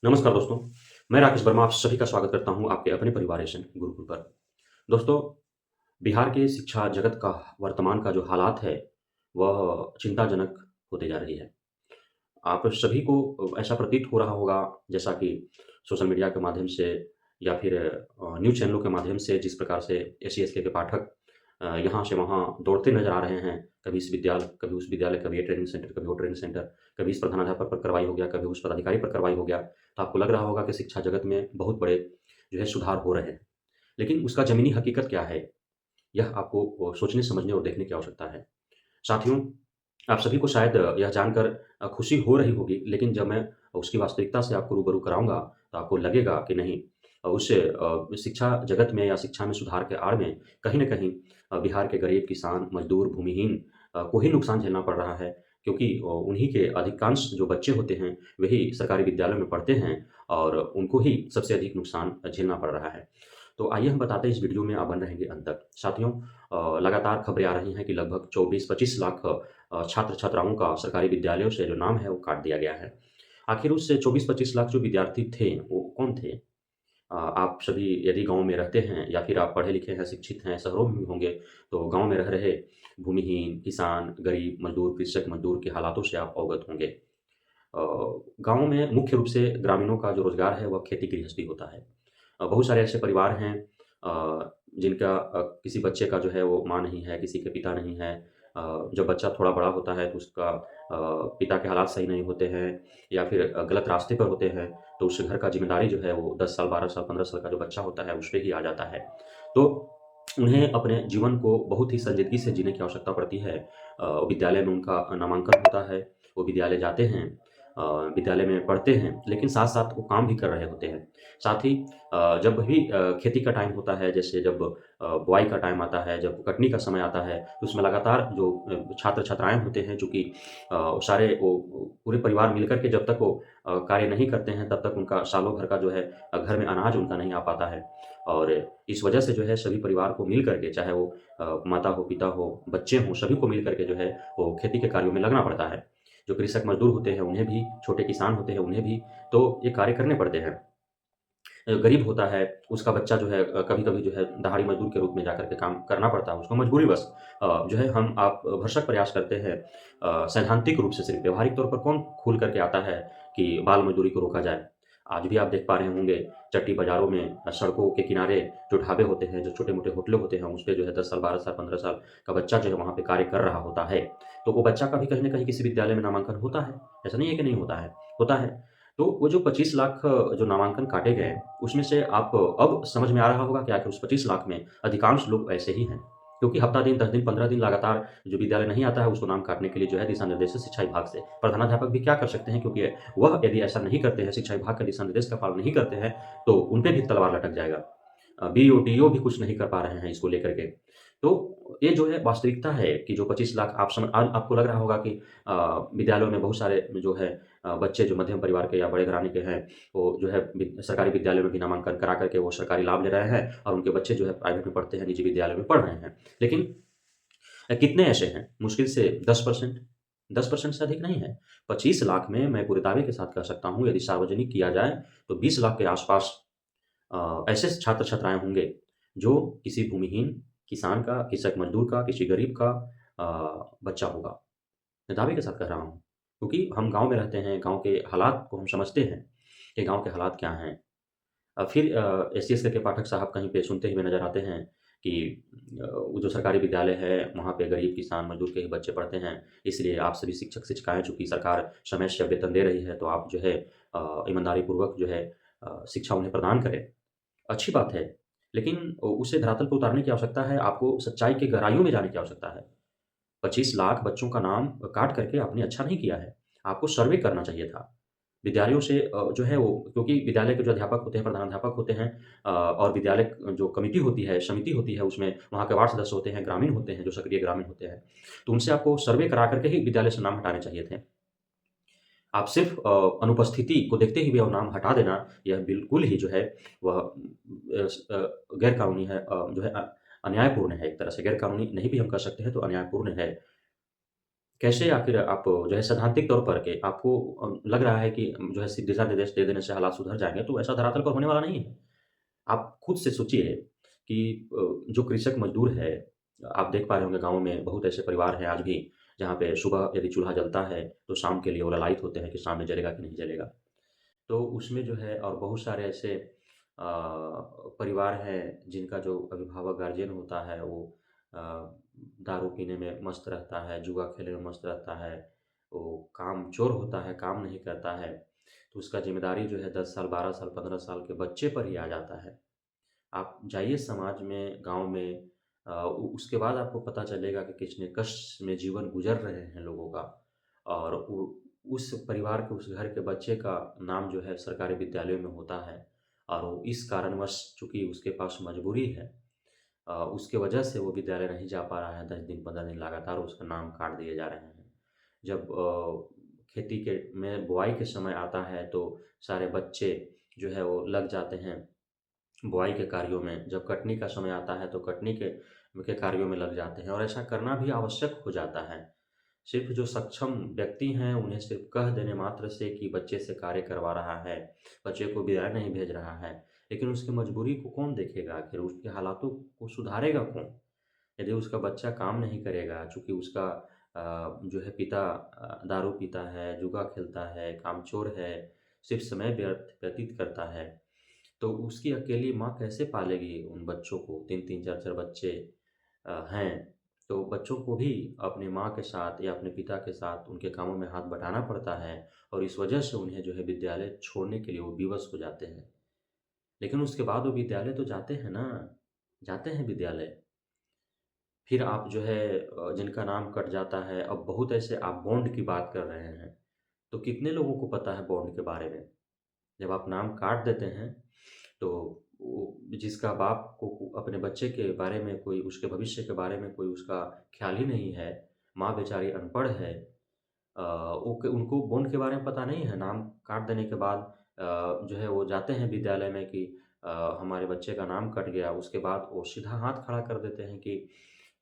नमस्कार दोस्तों, मैं राकेश वर्मा आप सभी का स्वागत करता हूँ आपके अपने परिवार एशन गुरुकुल पर। दोस्तों, बिहार के शिक्षा जगत का वर्तमान का जो हालात है, वह चिंताजनक होते जा रही है। आप सभी को ऐसा प्रतीत हो रहा होगा जैसा कि सोशल मीडिया के माध्यम से या फिर न्यूज़ चैनलों के माध्यम से जिस प्रकार से एससी-एसटी के पाठक यहाँ से वहाँ दौड़ते नज़र आ रहे हैं। कभी इस विद्यालय, कभी उस विद्यालय, कभी ये ट्रेनिंग सेंटर, कभी वो ट्रेनिंग सेंटर, कभी इस प्रधानाध्यापक पर कार्रवाई हो गया, कभी उस पदाधिकारी पर कार्रवाई हो गया। तो आपको लग रहा होगा कि शिक्षा जगत में बहुत बड़े जो है सुधार हो रहे हैं। लेकिन उसका ज़मीनी हकीकत क्या है? यह आपको सोचने, समझने और देखने की आवश्यकता है। साथियों, आप सभी को शायद यह जानकर खुशी हो रही होगी, लेकिन जब मैं उसकी वास्तविकता से आपको रूबरू कराऊँगा, तो आपको लगेगा कि नहीं उस शिक्षा जगत में या शिक्षा में सुधार के आड़ में कहीं न कहीं बिहार के गरीब, किसान, मज़दूर, भूमिहीन को ही नुकसान झेलना पड़ रहा है। क्योंकि उन्हीं के अधिकांश जो बच्चे होते हैं, वही सरकारी विद्यालयों में पढ़ते हैं और उनको ही सबसे अधिक नुकसान झेलना पड़ रहा है। तो आइए हम बताते हैं इस वीडियो में आप बने रहेंगे अंत तक। साथियों, लगातार खबरें आ रही हैं कि लगभग 24-25 लाख छात्र-छात्राओं का सरकारी विद्यालयों से जो नाम है वो काट दिया गया है। आखिर उस 24-25 लाख जो विद्यार्थी थे, वो कौन थे? आप सभी यदि गाँव में रहते हैं या फिर आप पढ़े-लिखे हैं, शिक्षित हैं, शहरों में भी होंगे, तो गाँव में रह रहे भूमिहीन, किसान, गरीब, मज़दूर, कृषक मज़दूर के हालातों से आप अवगत होंगे। गाँव में मुख्य रूप से ग्रामीणों का जो रोज़गार है, वह खेती-गृहस्थी होता है। बहुत सारे ऐसे परिवार हैं जिनका किसी बच्चे का जो है वो माँ नहीं है, किसी के पिता नहीं है। जब बच्चा थोड़ा बड़ा होता है तो उसका पिता के हालात सही नहीं होते हैं या फिर गलत रास्ते पर होते हैं, तो उस घर का ज़िम्मेदारी जो है वो 10 साल, 12 साल, 15 साल का जो बच्चा होता है, उस पे ही आ जाता है। तो उन्हें अपने जीवन को बहुत ही संजीदगी से जीने की आवश्यकता पड़ती है। विद्यालय में उनका नामांकन होता है, वो विद्यालय जाते हैं, विद्यालय में पढ़ते हैं, लेकिन साथ-साथ वो काम भी कर रहे होते हैं। साथ ही जब भी खेती का टाइम होता है, जैसे जब बुआई का टाइम आता है, जब कटनी का समय आता है, तो उसमें लगातार जो छात्र-छात्राएँ होते हैं, चूँकि सारे वो पूरे परिवार मिलकर के जब तक वो कार्य नहीं करते हैं, तब तक उनका सालों भर का जो है घर में अनाज उनका नहीं आ पाता है। और इस वजह से जो है सभी परिवार को मिल कर के, चाहे वो माता हो, पिता हो, बच्चे हों, सभी को मिल कर के जो है वो खेती के कार्यों में लगना पड़ता है। जो कृषक मज़दूर होते हैं, उन्हें भी, छोटे किसान होते हैं, उन्हें भी, तो ये कार्य करने पड़ते हैं। गरीब होता है, उसका बच्चा जो है कभी-कभी जो है दहाड़ी मज़दूर के रूप में जाकर के काम करना पड़ता है उसको मजबूरीवश। जो है हम आप भरसक प्रयास करते हैं सैद्धांतिक रूप से सिर्फ़ व्यावहारिक तौर पर कौन खुल कर के आता है कि बाल मज़दूरी को रोका जाए। आज भी आप देख पा रहे होंगे चट्टी बाज़ारों में सड़कों के किनारे जो ढाबे होते हैं, जो छोटे-मोटे होटलें होते हैं, उसपे जो है 10 साल, 12 साल, 15 साल का बच्चा जो है वहाँ पे कार्य कर रहा होता है। तो वो बच्चा का भी कहीं न कहीं किसी विद्यालय में नामांकन होता है। ऐसा नहीं है कि नहीं होता है, होता है। तो वो जो 25 लाख जो नामांकन काटे गए, उसमें से आप अब समझ में आ रहा होगा कि आखिर उस 25 लाख में अधिकांश लोग ऐसे ही हैं। क्योंकि हफ्ता दिन, 10 दिन, 15 दिन लगातार जो विद्यालय नहीं आता है, उसको नाम काटने के लिए जो है दिशा निर्देश है शिक्षा विभाग से। प्रधानाध्यापक भी क्या कर सकते हैं, क्योंकि वह यदि ऐसा नहीं करते हैं, शिक्षा विभाग का दिशा निर्देश का पालन नहीं करते हैं, तो उन पे भी तलवार लटक जाएगा। बीईओ, टीईओ भी कुछ नहीं कर पा रहे हैं इसको लेकर के। तो ये जो है वास्तविकता है कि जो 25 लाख आप आज आपको लग रहा होगा कि विद्यालयों में बहुत सारे जो है बच्चे जो मध्यम परिवार के या बड़े घराने के हैं, वो जो है सरकारी विद्यालयों में भी नामांकन करा कर के वो सरकारी लाभ ले रहे हैं और उनके बच्चे जो है प्राइवेट में पढ़ते हैं, निजी विद्यालयों में पढ़ रहे हैं। लेकिन कितने ऐसे हैं? मुश्किल से 10%, 10% से अधिक नहीं है। 25 लाख में मैं पूरे दावे के साथ कह सकता हूँ, यदि सार्वजनिक किया जाए, तो 20 लाख के आस-पास ऐसे छात्र-छात्राएँ होंगे, जो किसी भूमिहीन किसान का, कृषक मज़दूर का, किसी गरीब का बच्चा होगा। मैं दावे के साथ कह रहा हूँ, क्योंकि हम गाँव में रहते हैं, गाँव के हालात को हम समझते हैं, कि गाँव के हालात क्या हैं। फिर एससीएस के पाठक साहब कहीं पे सुनते हुए नज़र आते हैं कि वो जो सरकारी विद्यालय है, वहाँ पे गरीब, किसान, मज़दूर के ही बच्चे पढ़ते हैं, इसलिए आप सभी शिक्षक-शिक्षिकाएँ, चूँकि सरकार समय से वेतन दे रही है, तो आप जो है ईमानदारी पूर्वक जो है शिक्षा उन्हें प्रदान करें। अच्छी बात है, लेकिन उसे धरातल पे उतारने की आवश्यकता है, आपको सच्चाई की गहराइयों में जाने की आवश्यकता है। 25 लाख बच्चों का नाम काट करके आपने अच्छा नहीं किया है। आपको सर्वे करना चाहिए था। विद्यालयों से जो है वो, क्योंकि विद्यालय के जो अध्यापक होते हैं, प्रधानाध्यापक होते हैं और विद्यालय जो कमिटी होती है, समिति होती है, उसमें वहाँ के वार्ड सदस्य होते हैं, ग्रामीण होते हैं, जो सक्रिय ग्रामीण होते हैं। तो उनसे आपको सर्वे करा कर के ही विद्यालय से नाम हटाने चाहिए थे। आप सिर्फ़ अनुपस्थिति को देखते हुए वो नाम हटा देना, यह बिल्कुल ही जो है वह गैर कानूनी है, जो है अन्यायपूर्ण है एक तरह से, गैर कानूनी नहीं भी हम कह सकते हैं, तो अन्यायपूर्ण है। कैसे आखिर आप जो है सैद्धांतिक तौर पर के आपको लग रहा है कि जो है दिशा निर्देश दे देने से हालात सुधर जाएँगे, तो ऐसा धरातल पर होने वाला नहीं है। आप खुद से सोचिए कि जो कृषक मज़दूर है, आप देख पा रहे होंगे गाँव में बहुत ऐसे परिवार हैं आज भी, जहाँ पे सुबह यदि चूल्हा जलता है, तो शाम के लिए वो ललायित होते हैं कि शाम में जलेगा कि नहीं जलेगा। तो उसमें जो है और बहुत सारे ऐसे परिवार हैं जिनका जो अभिभावक गार्जियन होता है वो अ, दारू पीने में मस्त रहता है, जुआ खेलने में मस्त रहता है, वो कामचोर होता है, काम नहीं करता है, तो उसका ज़िम्मेदारी जो है 10 साल, 12 साल, 15 साल के बच्चे पर ही आ जाता है। आप जाइए समाज में, गाँव में उ उसके बाद आपको पता चलेगा कि कितने कष्ट में जीवन गुज़र रहे हैं लोगों का और उ उस परिवार के, उस घर के बच्चे का नाम जो है सरकारी विद्यालयों में होता है और वो इस कारणवश चूँकि उसके पास मजबूरी है उसके वजह से वो विद्यालय नहीं जा पा रहा है 10 दिन, 15 दिन लगातार उसका नाम काट दिए जा रहे हैं। जब खेती के में बुआई के समय आता है तो सारे बच्चे जो है वो लग जाते हैं बुआई के कार्यों में, जब कटनी का समय आता है तो कटनी के कार्यों में लग जाते हैं और ऐसा करना भी आवश्यक हो जाता है। सिर्फ़ जो सक्षम व्यक्ति हैं, उन्हें सिर्फ़ कह देने मात्र से कि बच्चे से कार्य करवा रहा है, बच्चे को विद्यालय नहीं भेज रहा है, लेकिन उसकी मजबूरी को कौन देखेगा आखिर? उसके हालातों को सुधारेगा कौन? यदि उसका बच्चा काम नहीं करेगा, चूँकि उसका जो है पिता दारू पीता है, जुआ खेलता है, कामचोर है, सिर्फ़ समय व्यतीत करता है, तो उसकी अकेली माँ कैसे पालेगी उन बच्चों को? 3-3 4-4 बच्चे हैं, तो बच्चों को भी अपनी माँ के साथ या अपने पिता के साथ उनके कामों में हाथ बटाना पड़ता है और इस वजह से उन्हें जो है विद्यालय छोड़ने के लिए वो विवश हो जाते हैं। लेकिन उसके बाद वो विद्यालय तो जाते हैं ना, जाते हैं विद्यालय। फिर आप जो है जिनका नाम कट जाता है, अब बहुत ऐसे आप बॉन्ड की बात कर रहे हैं, तो कितने लोगों को पता है बॉन्ड के बारे में? जब आप नाम काट देते हैं, तो वो जिसका बाप को अपने बच्चे के बारे में कोई उसके भविष्य के बारे में कोई उसका ख़्याल ही नहीं है, माँ बेचारी अनपढ़ है वो क उनको बॉन्ड के बारे में पता नहीं है, नाम काट देने के बाद जो है वो जाते हैं विद्यालय में कि हमारे बच्चे का नाम कट गया, उसके बाद वो सीधा हाथ खड़ा कर देते हैं कि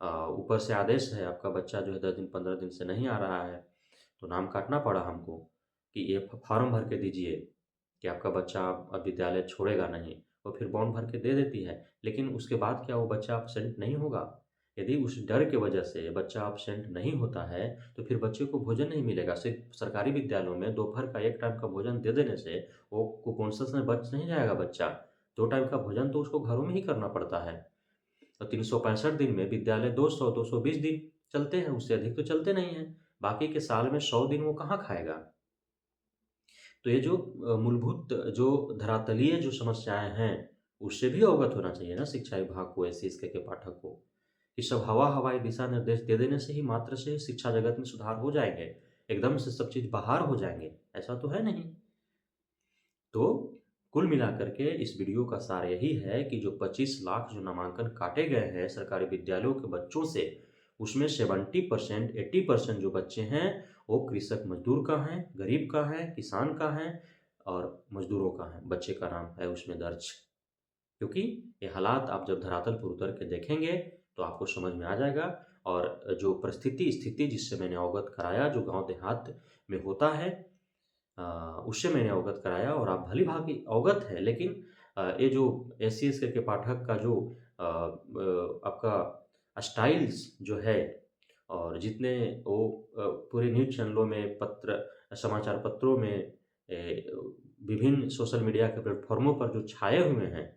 ऊपर से आदेश है, आपका बच्चा जो है 10 दिन, 15 दिन से नहीं आ रहा है, तो नाम काटना पड़ा हमको कि ये फ़ॉर्म भर के दीजिए कि आपका बच्चा अब विद्यालय छोड़ेगा नहीं। वो फिर बॉन्ड भर के दे देती है, लेकिन उसके बाद क्या वो बच्चा एब्सेंट नहीं होगा? यदि उस डर के वजह से बच्चा एब्सेंट नहीं होता है, तो फिर बच्चे को भोजन नहीं मिलेगा। सिर्फ़ सरकारी विद्यालयों में दोपहर का 1 टाइम का भोजन दे देने से वो कुपोषण से बच नहीं जाएगा बच्चा। 2 टाइम का भोजन तो उसको घरों में ही करना पड़ता है। और 365 दिन में विद्यालय 200-220 दिन चलते हैं, उससे अधिक तो चलते नहीं हैं। बाकी के साल में 100 दिन वो कहाँ खाएगा? तो ये जो मूलभूत जो धरातलीय जो समस्याएँ हैं, उससे भी अवगत होना चाहिए ना शिक्षा विभाग को, एससी, एसके के पाठक को, कि सब हवा-हवाई दिशा निर्देश दे देने से ही मात्र से शिक्षा जगत में सुधार हो जाएँगे। एकदम से सब चीज़ बहार हो जाएँगे, ऐसा तो है नहीं। तो कुल मिलाकर के इस वीडियो का सार यही है कि जो 25 लाख जो नामांकन काटे गए हैं सरकारी विद्यालयों के बच्चों से, उसमें 70% 80% जो बच्चे हैं, वो कृषक मज़दूर का हैं, गरीब का है, किसान का है और मज़दूरों का है, बच्चे का नाम है उसमें दर्ज। क्योंकि ये हालात आप जब धरातल पर उतर के देखेंगे, तो आपको समझ में आ जाएगा और जो स्थिति जिससे मैंने अवगत कराया, जो गाँव देहात में होता है अ, उससे मैंने अवगत कराया और आप भली-भाँति अवगत हैं, लेकिन ये जो एससी-एसटी के पाठक का जो आपका स्टाइल्स जो है और जितने वो पूरे न्यूज़ चैनलों में, समाचार पत्रों में, विभिन्न सोशल मीडिया के प्लेटफ़ॉर्मों पर जो छाए हुए हैं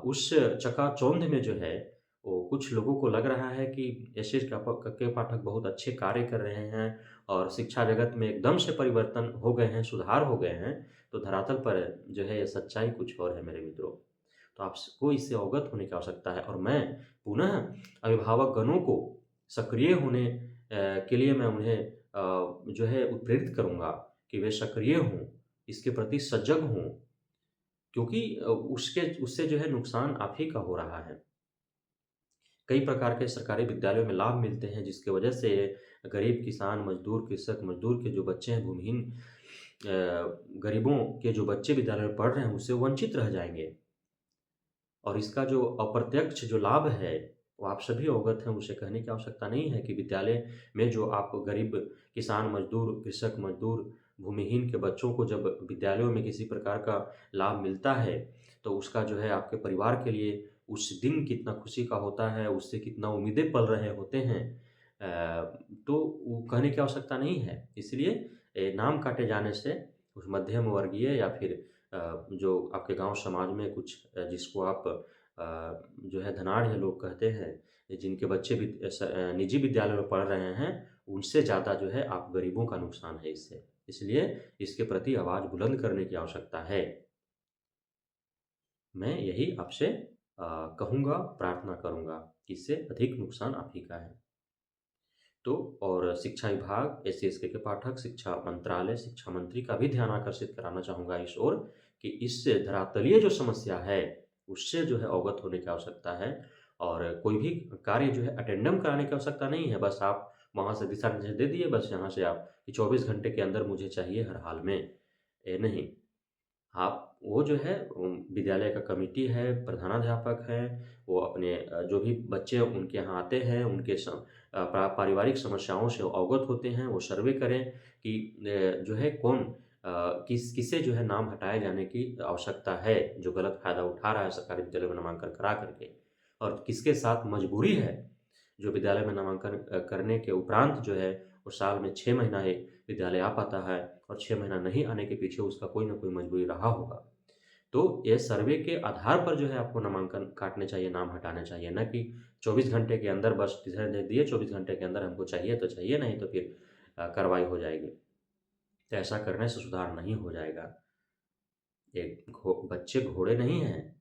उस चकाचौंध में जो है, वो कुछ लोगों को लग रहा है कि एसएस के पाठक बहुत अच्छे कार्य कर रहे हैं और शिक्षा जगत में एकदम से परिवर्तन हो गए हैं, सुधार हो गए हैं, तो धरातल पर जो है ये सच्चाई कुछ और है मेरे मित्रों। तो आपको इससे अवगत होने की आवश्यकता है और मैं पुनः अभिभावकगणों को सक्रिय होने के लिए मैं उन्हें जो है उत्प्रेरित करूँगा कि वे सक्रिय हों, इसके प्रति सजग हों। क्योंकि उसके उससे जो है नुकसान आप ही का हो रहा है। कई प्रकार के सरकारी विद्यालयों में लाभ मिलते हैं जिसकी वजह से गरीब किसान, मज़दूर, कृषक, मज़दूर के जो बच्चे हैं भूमिहीन गरीबों के जो बच्चे विद्यालय में पढ़ रहे हैं उससे वंचित रह जाएँगे। और इसका जो अप्रत्यक्ष जो लाभ है वो आप सभी अवगत हैं, उसे कहने की आवश्यकता नहीं है कि विद्यालय में जो आप गरीब किसान मज़दूर, कृषक मज़दूर, भूमिहीन के बच्चों को जब विद्यालयों में किसी प्रकार का लाभ मिलता है, तो उसका जो है आपके परिवार के लिए उस दिन कितना खुशी का होता है, उससे कितना उम्मीदें पल रहे होते हैं। तो वो कहने की आवश्यकता नहीं है। इसलिए नाम काटे जाने से उस मध्यम वर्गीय या फिर जो आपके गाँव समाज में कुछ जिसको आप जो है धनाढ़ लोग कहते हैं, जिनके बच्चे भी निजी विद्यालयों में पढ़ रहे हैं, उनसे ज़्यादा जो है आप गरीबों का नुकसान है इससे। इसलिए इसके प्रति आवाज़ बुलंद करने की आवश्यकता है। मैं यही आपसे कहूँगा, प्रार्थना करूँगा कि इससे अधिक नुकसान आप ही का है। तो और शिक्षा विभाग, एससी-एसटी के पाठक, शिक्षा मंत्रालय, शिक्षा मंत्री का भी ध्यान आकर्षित कराना चाहूँगा इस ओर कि इससे धरातलीय जो समस्या है, उससे जो है अवगत होने की आवश्यकता है और कोई भी कार्य जो है अटेंडम कराने की आवश्यकता नहीं है। बस आप वहाँ से दिशा निर्देश दे दिए, बस यहाँ से आप कि 24 घंटे के अंदर मुझे चाहिए हर हाल में। नहीं, आप वो जो है विद्यालय का कमिटी है, प्रधानाध्यापक हैं, वो अपने जो भी बच्चे उनके यहाँ आते हैं, उनके पारिवारिक समस्याओं से अवगत होते हैं, वो सर्वे करें कि जो है कौन किसे जो है नाम हटाए जाने की आवश्यकता है, जो गलत फ़ायदा उठा रहा है सरकारी विद्यालय में नामांकन करा कर के और किसके साथ मजबूरी है, जो विद्यालय में नामांकन करने के उपरांत जो है, वो साल में 6 महीना एक विद्यालय आ पाता है और 6 महीना नहीं आने के पीछे उसका कोई न कोई मजबूरी रहा होगा। तो ये सर्वे के आधार पर जो है आपको नामांकन काटने चाहिए, नाम हटाने चाहिए, ना कि 24 घंटे के अंदर बस डिसीज़न दे दिए, 24 घंटे के अंदर हमको चाहिए तो चाहिए, नहीं तो फिर कार्रवाई हो जाएगी। तो ऐसा करने से सुधार नहीं हो जाएगा। बच्चे घोड़े नहीं हैं,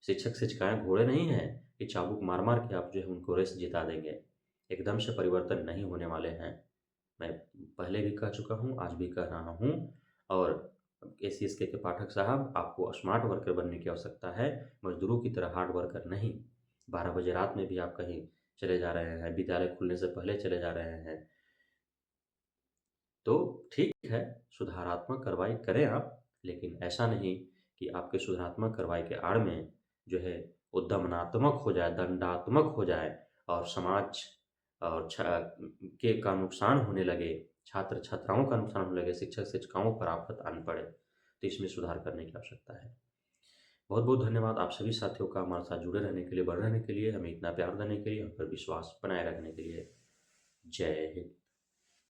शिक्षक-शिक्षिकाएँ घोड़े नहीं हैं कि चाबुक मार-मार के आप जो है उनको रेस जिता देंगे। एकदम से परिवर्तन नहीं होने वाले हैं। मैं पहले भी कह चुका हूँ, आज भी कह रहा हूँ और एससी-एसटी के पाठक साहब आपको स्मार्ट वर्कर बनने की आवश्यकता है, मज़दूरों की तरह हार्ड वर्कर नहीं। 12 बजे रात में भी आप कहीं चले जा रहे हैं, विद्यालय खुलने से पहले चले जा रहे हैं, तो ठीक है, सुधारात्मक कार्रवाई करें आप, लेकिन ऐसा नहीं कि आपके सुधारात्मक कार्रवाई के आड़ में जो है वो दमनात्मक हो जाए, दंडात्मक हो जाए और समाज और का नुकसान होने लगे, छात्र-छात्राओं का नुकसान होने लगे, शिक्षक-शिक्षिकाओं पर आफ़त आन पड़े, तो इसमें सुधार करने की आवश्यकता है। बहुत-बहुत धन्यवाद आप सभी साथियों का हमारे साथ जुड़े रहने के लिए, बने रहने के लिए, हमें इतना प्यार देने के लिए, हम पर विश्वास बनाए रखने के लिए। जय हिंद।